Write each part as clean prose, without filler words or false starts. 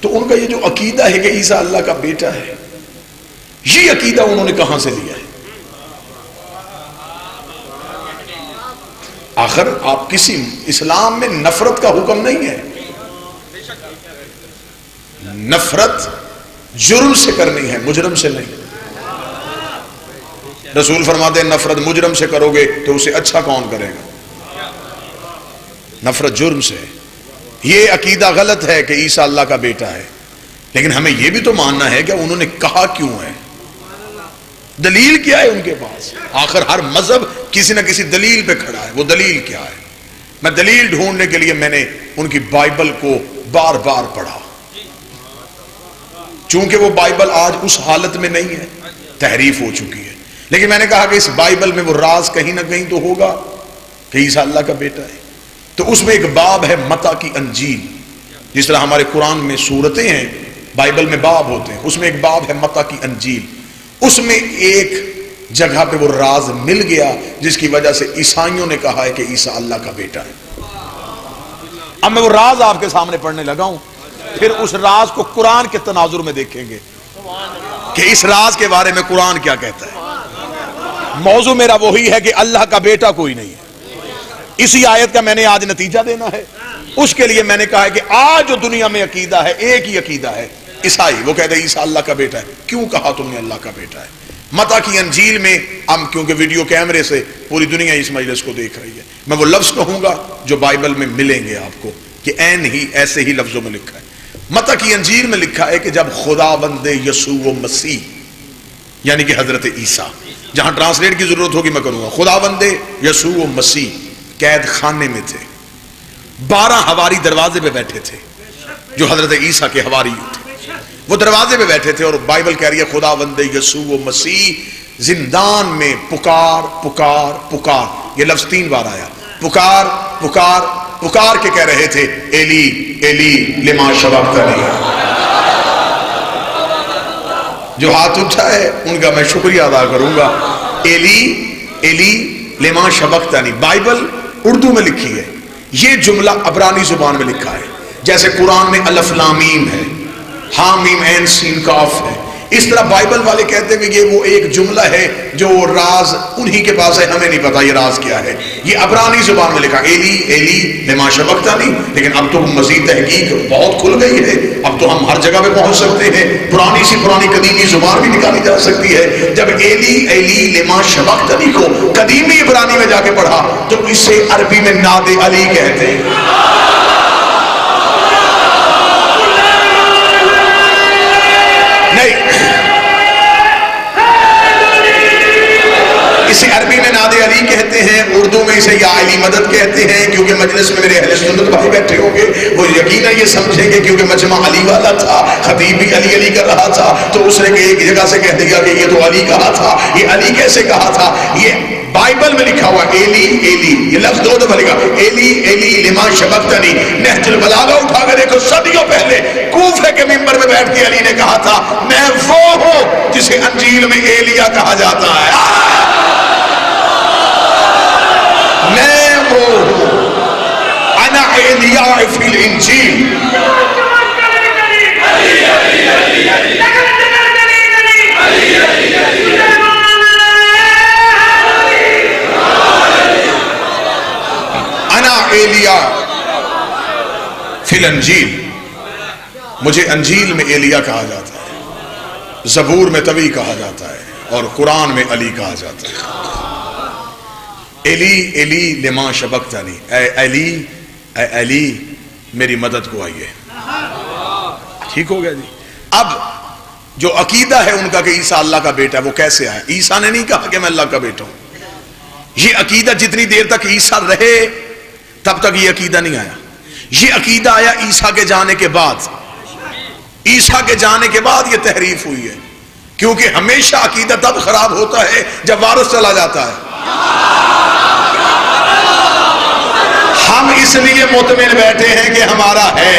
تو ان کا یہ جو عقیدہ ہے کہ عیسیٰ اللہ کا بیٹا ہے، یہ عقیدہ انہوں نے کہاں سے لیا ہے؟ آخر آپ کسی اسلام میں نفرت کا حکم نہیں ہے، نفرت جرم سے کرنی ہے، مجرم سے نہیں۔ رسول فرماتے ہیں نفرت مجرم سے کرو گے تو اسے اچھا کون کرے گا؟ نفرت جرم سے۔ یہ عقیدہ غلط ہے کہ عیسیٰ اللہ کا بیٹا ہے، لیکن ہمیں یہ بھی تو ماننا ہے کہ انہوں نے کہا کیوں ہے، دلیل کیا ہے ان کے پاس؟ آخر ہر مذہب کسی نہ کسی دلیل پہ کھڑا ہے، وہ دلیل کیا ہے؟ میں دلیل ڈھونڈنے کے لیے میں نے ان کی بائبل کو بار بار پڑھا، چونکہ وہ بائبل آج اس حالت میں نہیں ہے، تحریف ہو چکی ہے، لیکن میں نے کہا کہ اس بائبل میں وہ راز کہیں نہ کہیں تو ہوگا کہ عیسیٰ اللہ کا بیٹا ہے۔ تو اس میں ایک باب ہے متی کی انجیل، جس طرح ہمارے قرآن میں سورتیں ہیں، بائبل میں باب ہوتے ہیں، اس میں ایک باب ہے متی کی انجیل۔ اس میں ایک جگہ پہ وہ راز مل گیا جس کی وجہ سے عیسائیوں نے کہا ہے کہ عیسیٰ اللہ کا بیٹا ہے۔ اب میں وہ راز آپ کے سامنے پڑھنے لگا ہوں، پھر اس راز کو قرآن کے تناظر میں دیکھیں گے کہ اس راز کے بارے میں قرآن کیا کہتا ہے۔ موضوع میرا وہی ہے کہ اللہ کا بیٹا کوئی نہیں ہے، اسی آیت کا میں نے آج نتیجہ دینا ہے۔ اس کے لیے میں نے کہا ہے کہ آج جو دنیا میں عقیدہ ہے ایک ہی عقیدہ ہے، عیسائی، وہ کہتے ہیں عیسیٰ اللہ کا بیٹا ہے۔ کیوں کہا تم نے اللہ کا بیٹا ہے؟ متی کی انجیل میں ہم کیونکہ ویڈیو کیمرے سے پوری دنیا اس مجلس کو دیکھ رہی ہے، میں وہ لفظ کہوں گا جو بائبل میں ملیں گے آپ کو کہ عین ہی ایسے ہی لفظوں میں لکھا ہے۔ متی کی انجیل میں لکھا ہے کہ جب خداوند یسوع مسیح یعنی کہ حضرت عیسیٰ، جہاں ٹرانسلیٹ کی ضرورت ہوگی میں کروں گا، خداوند یسوع مسیح قید خانے میں تھے، 12 حواری دروازے پہ بیٹھے تھے جو حضرت عیسیٰ کے حواری تھے، وہ دروازے پہ بیٹھے تھے، اور بائبل کہہ رہی ہے خداوند یسوع مسیح زندان میں پکار پکار پکار، یہ لفظ 3 بار آیا، پکار پکار پکار کے کہہ رہے تھے ایلی ایلی لما شبقتنی۔ جو ہاتھ اٹھا ہے ان کا میں شکریہ ادا کروں گا، ایلی ایلی لما شبقتنی۔ بائبل اردو میں لکھی ہے، یہ جملہ عبرانی زبان میں لکھا ہے، جیسے قرآن میں الف لام میم ہے، ہاں میم عین سین کاف ہے، اس طرح بائبل والے کہتے ہیں کہ یہ وہ ایک جملہ ہے جو راز انہی کے پاس ہے، ہمیں نہیں پتا یہ راز کیا ہے۔ یہ عبرانی زبان میں لکھا ایلی ایلی لما شبقتنی، لیکن اب تو مزید تحقیق بہت کھل گئی ہے، اب تو ہم ہر جگہ پہ پہنچ سکتے ہیں، پرانی سی پرانی قدیمی زبان بھی نکالی جا سکتی ہے۔ جب ایلی ایلی لما شبقتنی کو قدیمی عبرانی میں جا کے پڑھا تو اسے عربی میں ناد علی کہتے ہیں۔ اسے عربی میں ناد علی کہتے ہیں، اردو میں اسے یا علی مدد کہتے ہیں، کیونکہ مجلس میں میرے اہل سنت بھائی بیٹھے ہوں گے، وہ یقیناً یہ سمجھیں گے کیونکہ مجمع علی والا تھا، خطیب بھی علی علی کر رہا تھا، تو اس نے ایک جگہ سے کہہ دیا کہ یہ تو علی کہا تھا، یہ علی کیسے کہا تھا؟ یہ بائبل میں لکھا ہوا ایلی ایلی، یہ لفظ 2 دفعہ لکھا، ایلی ایلی لما شبقتنی۔ نہج البلاغہ اٹھا کے دیکھو، صدیوں پہلے کوفے کے منبر میں بیٹھ کے علی نے کہا تھا میں وہ ہوں جسے انجیل میں ایلیا کہا جاتا ہے، میں وہ ہوں، انا ایلیاء فی الانجیل۔ انا ایلیاء فی الانجیل، مجھے انجیل میں ایلیا کہا جاتا ہے، زبور میں طوی کہا جاتا ہے، اور قرآن میں علی کہا جاتا ہے۔ ایلی ایلی لما شبقتنی، اے علی اے علی میری مدد کو آئیے۔ ٹھیک ہو گیا جی۔ اب جو عقیدہ ہے ان کا کہ عیسیٰ اللہ کا بیٹا ہے، وہ کیسے آیا؟ عیسیٰ نے نہیں کہا کہ میں اللہ کا بیٹا ہوں، یہ عقیدہ جتنی دیر تک عیسیٰ رہے تب تک یہ عقیدہ نہیں آیا، یہ عقیدہ آیا عیسیٰ کے جانے کے بعد۔ عیسیٰ کے جانے کے بعد یہ تحریف ہوئی ہے، کیونکہ ہمیشہ عقیدہ تب خراب ہوتا ہے جب وارث چلا جاتا ہے۔ ہم اس لیے مطمئن بیٹھے ہیں کہ ہمارا ہے،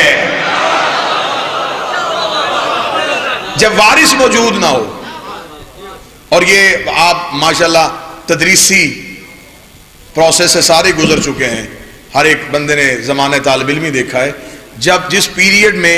جب وارث موجود نہ ہو۔ اور یہ آپ ماشاءاللہ تدریسی پروسیس سے سارے گزر چکے ہیں، ہر ایک بندے نے زمانہ طالب علمی دیکھا ہے، جب جس پیریڈ میں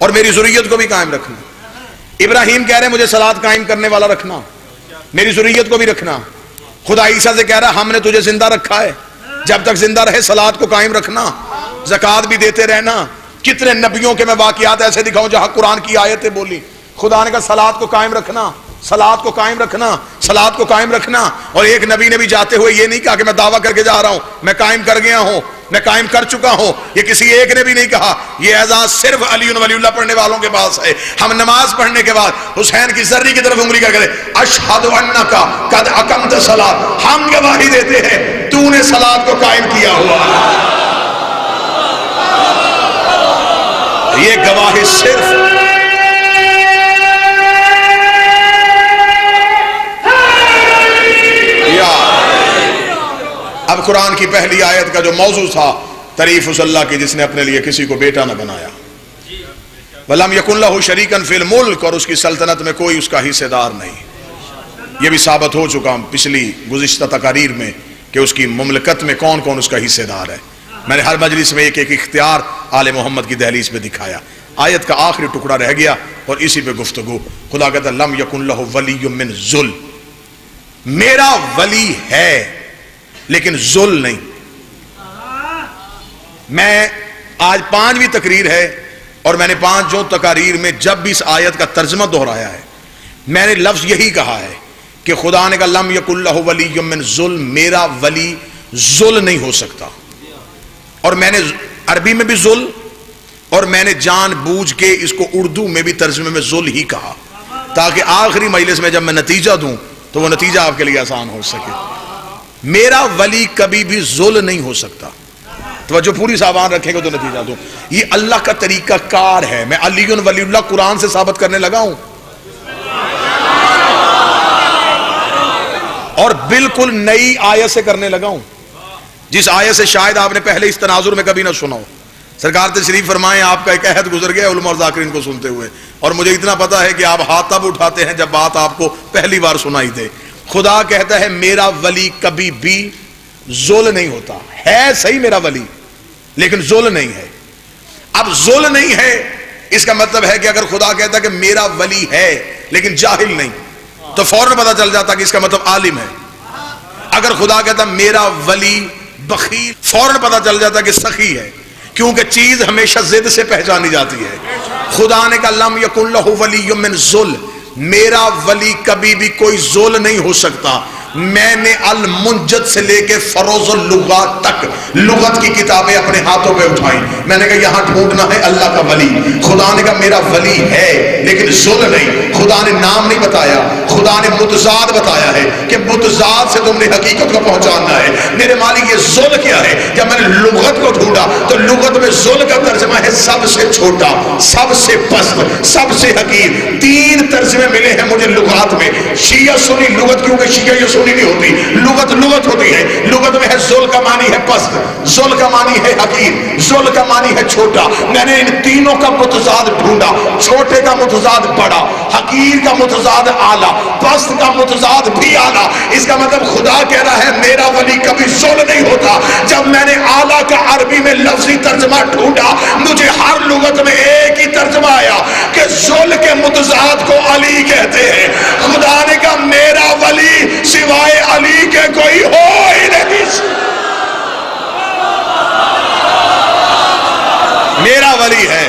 اور میری ذریت کو بھی قائم رکھنا. ابراہیم کہہ رہے مجھے صلات قائم کرنے والا رکھنا، میری ذریت کو بھی رکھنا. خدا عیسیٰ سے کہہ رہا ہم نے تجھے زندہ رکھا ہے، جب تک زندہ رہے صلات کو قائم رکھنا، زکات بھی دیتے رہنا. کتنے نبیوں کے میں واقعات ایسے دکھاؤں جہاں قرآن کی آیتیں بولی، خدا نے کہا صلات کو قائم رکھنا، صلات کو قائم رکھنا، صلات کو قائم رکھنا. اور ایک نبی نے بھی جاتے ہوئے یہ نہیں کہا کہ میں دعویٰ کر کے جا رہا ہوں میں قائم کر گیا ہوں، میں قائم کر چکا ہوں. یہ کسی ایک نے بھی نہیں کہا. یہ اعزاز صرف علی ولی اللہ پڑھنے والوں کے پاس ہے. ہم نماز پڑھنے کے بعد حسین کی ذری کی طرف انگلی کر کے اشہد انک قد اقمت الصلاۃ، ہم گواہی دیتے ہیں تو نے صلات کو قائم کیا ہوا. یہ گواہی صرف اب قرآن کی پہلی آیت کا جو موضوع تھا تعریف اس اللہ کی جس نے اپنے لیے کسی کو بیٹا نہ بنایا. وَلَمْ يَكُنْ لَهُ شَرِيكًا فِي الْمُلْكِ، اور اس کی سلطنت میں کوئی اس کا حصہ دار نہیں. یہ بھی ثابت ہو چکا پچھلی گزشتہ تقاریر میں کہ اس کی مملکت میں کون کون اس کا حصہ دار ہے. میں نے ہر مجلس میں ایک ایک اختیار آل محمد کی دہلیز پہ دکھایا. آیت کا آخری ٹکڑا رہ گیا اور اسی پہ گفتگو. خدا کہتا ہے لَمْ يَكُنْ لَهُ وَلِيٌّ مِّن ذُلٍ، میرا ولی ہے لیکن ذل نہیں. میں آج 5ویں تقریر ہے اور میں نے 5 تقاریر میں جب بھی اس آیت کا ترجمہ دہرایا ہے میں نے لفظ یہی کہا ہے کہ خدا نے کہا لم یکن لہ ولی من ذل، میرا ولی ذل نہیں ہو سکتا. اور میں نے عربی میں بھی ذل اور میں نے جان بوجھ کے اس کو اردو میں بھی ترجمے میں ذل ہی کہا تاکہ آخری مجلس میں جب میں نتیجہ دوں تو وہ نتیجہ آپ کے لیے آسان ہو سکے. میرا ولی کبھی بھی ذل نہیں ہو سکتا. توجہ پوری سامان رکھیں گے تو نتیجہ دوں. یہ اللہ کا طریقہ کار ہے. میں علی ولی اللہ قرآن سے ثابت کرنے لگا ہوں اور بالکل نئی آیت سے کرنے لگا ہوں جس آیت سے شاید آپ نے پہلے اس تناظر میں کبھی نہ سنا ہو. سرکار تشریف فرمائیں آپ کا ایک عہد گزر گیا علماء اور ذاکرین کو سنتے ہوئے، اور مجھے اتنا پتا ہے کہ آپ ہاتھ تب اٹھاتے ہیں جب بات آپ کو پہلی بار سنائی دے. خدا کہتا ہے میرا ولی کبھی بھی ذل نہیں ہوتا. ہے صحیح میرا ولی لیکن ذل نہیں ہے. اب ذل نہیں ہے اس کا مطلب ہے کہ اگر خدا کہتا ہے کہ میرا ولی ہے لیکن جاہل نہیں تو فوراً پتا چل جاتا کہ اس کا مطلب عالم ہے. اگر خدا کہتا میرا ولی بخیل فوراً پتا چل جاتا کہ سخی ہے، کیونکہ چیز ہمیشہ ضد سے پہچانی جاتی ہے. خدا نے کہا لم یکن لہ ولی من ذل، میرا ولی کبھی بھی کوئی ذل نہیں ہو سکتا. میں نے المنجد سے لے کے فروز اللغات تک لغت کی کتابیں اپنے ہاتھوں پہ اٹھائیں. میں نے کہا یہاں ڈھونڈنا ہے اللہ کا ولی. خدا نے کہا میرا ولی ہے لیکن ذل نہیں. خدا نے نام نہیں بتایا، خدا نے متضاد بتایا ہے کہ متضاد سے تم نے حقیقت کو پہنچانا ہے. میرے مالک یہ ذل کیا ہے؟ جب میں نے لغت کو ڈھونڈا تو لغت میں ذل کا ترجمہ ہے سب سے چھوٹا، سب سے پست، سب سے حقیر. 3 ترجمے ملے ہیں مجھے لغات میں. شیعہ سنی لغت، کیونکہ شیعہ یہ سنی نہیں ہوتی، لغت لغت ہوتی ہے. لغت میں ہے ذل کا معنی ہے پست، ذل کا معنی ہے حقیر، ذل کا معنی ہے چھوٹا. میں نے ان تینوں کا متضاد ڈھونڈا. چھوٹے کا متضاد بڑا، حقیر کا متضاد اعلیٰ، پست کا متضاد بھی اعلیٰ. اس کا مطلب خدا کہہ رہا ہے میرا ولی کبھی ذل نہیں ہوتا. جب میں نے اعلیٰ کا عربی میں لفظی ترجمہ ڈھونڈا مجھے ہر لغت میں ایک ہی ترجمہ آیا کہ ذل کے متضاد کو علی کہتے ہیں. خدا نے کہا میرا ولی سوائے علی کے کوئی ہو ہی نہیں. میرا ولی ہے.